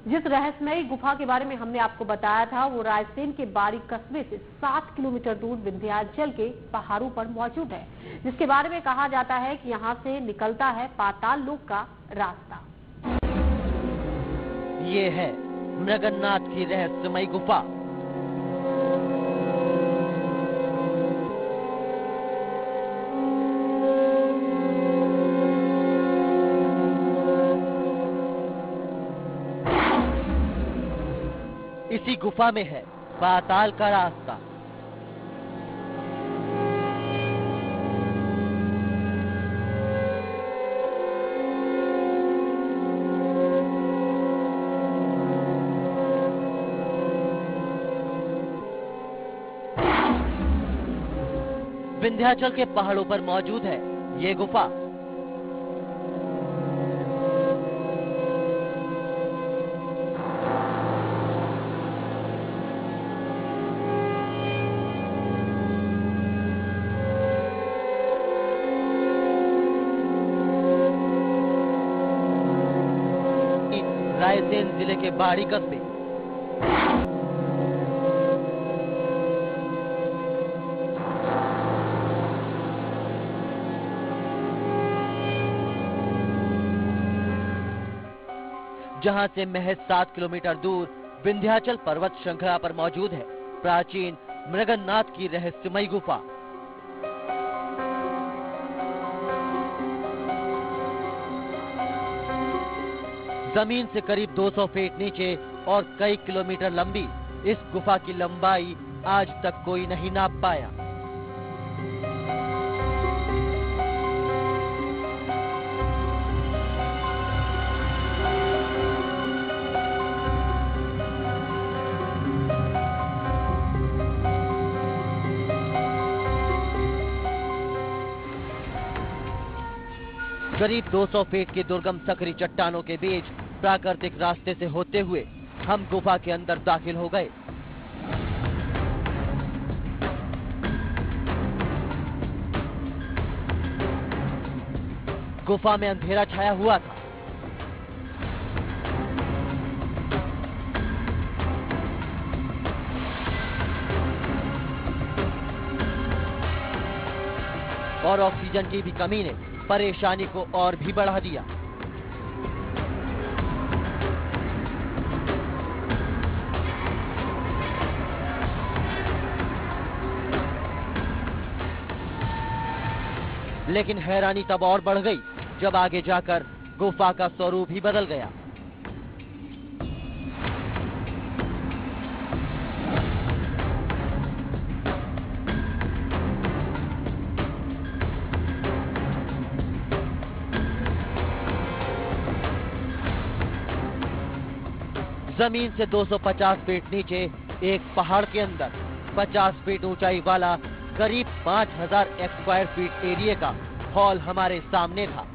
जिस रहस्यमयी गुफा के बारे में हमने आपको बताया था वो रायसेन के बारी कस्बे से 7 किलोमीटर दूर विंध्याचल के पहाड़ों पर मौजूद है, जिसके बारे में कहा जाता है कि यहाँ से निकलता है पाताल लोक का रास्ता। ये है मृगन्नाथ की रहस्यमयी गुफा। इसी गुफा में है पाताल का रास्ता। विंध्याचल के पहाड़ों पर मौजूद है ये गुफा। रायसेन जिले के बाड़ी कस्बे। जहां से महज 7 किलोमीटर दूर विंध्याचल पर्वत श्रृंखला पर मौजूद है प्राचीन मृगन्नाथ की रहस्यमयी गुफा। जमीन से करीब 200 फीट नीचे और कई किलोमीटर लंबी इस गुफा की लंबाई आज तक कोई नहीं नाप पाया। करीब 200 फीट की दुर्गम सकरी चट्टानों के बीच प्राकृतिक रास्ते से होते हुए हम गुफा के अंदर दाखिल हो गए। गुफा में अंधेरा छाया हुआ था। और ऑक्सीजन की भी कमी ने परेशानी को और भी बढ़ा दिया। लेकिन हैरानी तब और बढ़ गई जब आगे जाकर गुफा का स्वरूप ही बदल गया। जमीन से 250 फीट नीचे एक पहाड़ के अंदर 50 फीट ऊंचाई वाला करीब 5000 स्क्वायर फीट एरिया का हॉल हमारे सामने था।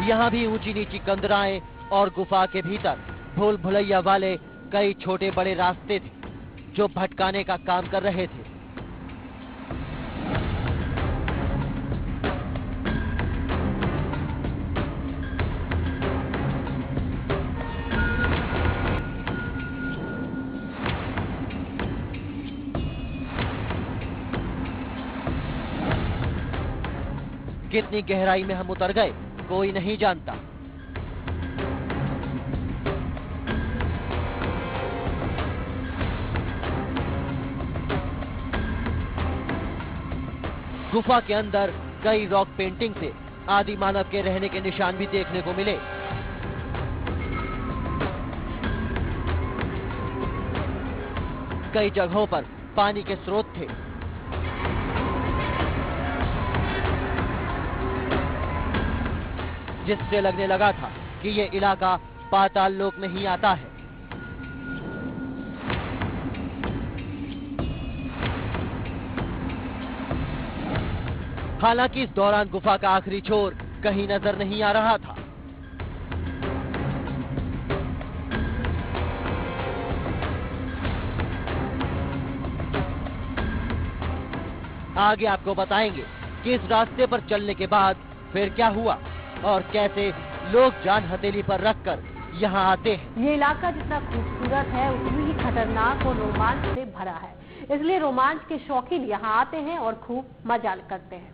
यहाँ भी ऊंची नीची कंदराएं और गुफा के भीतर भूल भुलैया वाले कई छोटे बड़े रास्ते थे जो भटकाने का काम कर रहे थे। कितनी गहराई में हम उतर गए कोई नहीं जानता। गुफा के अंदर कई रॉक पेंटिंग से आदि मानव के रहने के निशान भी देखने को मिले। कई जगहों पर पानी के स्रोत थे। जिससे लगने लगा था कि ये इलाका पाताल लोक में ही आता है। हालांकि इस दौरान गुफा का आखिरी छोर कहीं नजर नहीं आ रहा था। आगे आपको बताएंगे कि इस रास्ते पर चलने के बाद फिर क्या हुआ और कैसे लोग जान हथेली पर रखकर यहाँ आते हैं। ये इलाका जितना खूबसूरत है उतनी ही खतरनाक और रोमांच से भरा है, इसलिए रोमांच के शौकीन यहाँ आते हैं और खूब मजा करते हैं।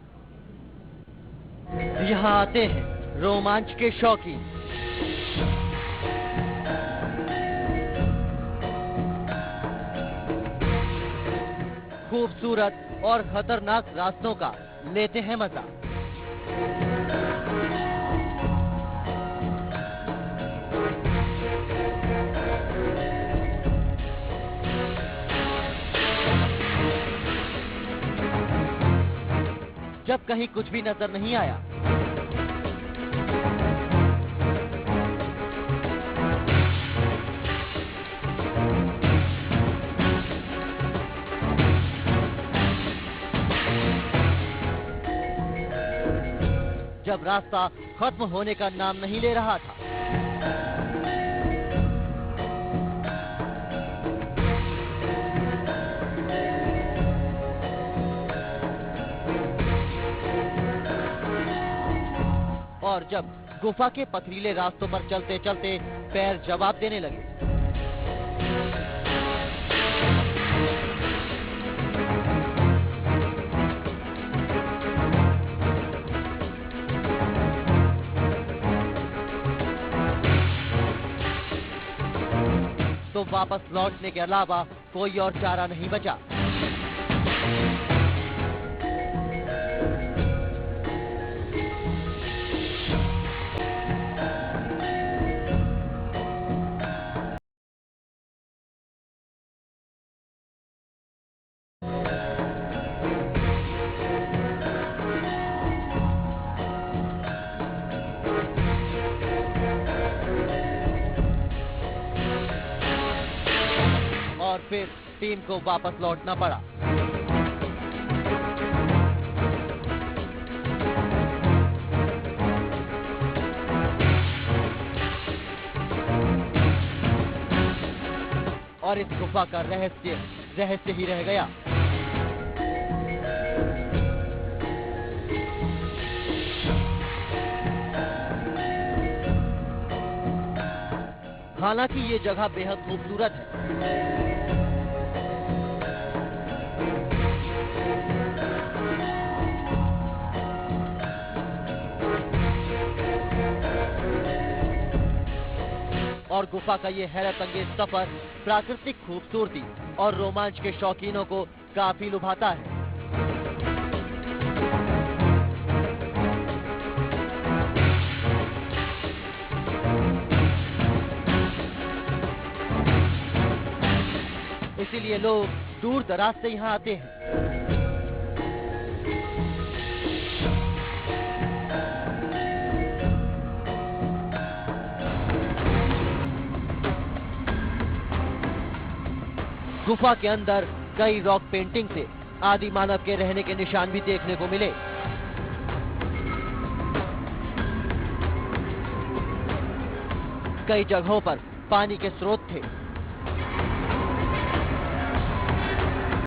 यहाँ आते हैं रोमांच के शौकीन। खूबसूरत और खतरनाक रास्तों का लेते हैं मजा। जब कहीं कुछ भी नजर नहीं आया, जब रास्ता खत्म होने का नाम नहीं ले रहा था, और जब गुफा के पथरीले रास्तों पर चलते चलते पैर जवाब देने लगे, तो वापस लौटने के अलावा कोई और चारा नहीं बचा। और फिर टीम को वापस लौटना पड़ा। और इस गुफा का रहस्य ही रह गया। हालांकि ये जगह बेहद खूबसूरत है, और गुफा का ये हैरत अंगेज सफर प्राकृतिक खूबसूरती और रोमांच के शौकीनों को काफी लुभाता है। इसीलिए लोग दूर दराज से यहाँ आते हैं। गुफा के अंदर कई रॉक पेंटिंग से आदि मानव के रहने के निशान भी देखने को मिले। कई जगहों पर पानी के स्रोत थे।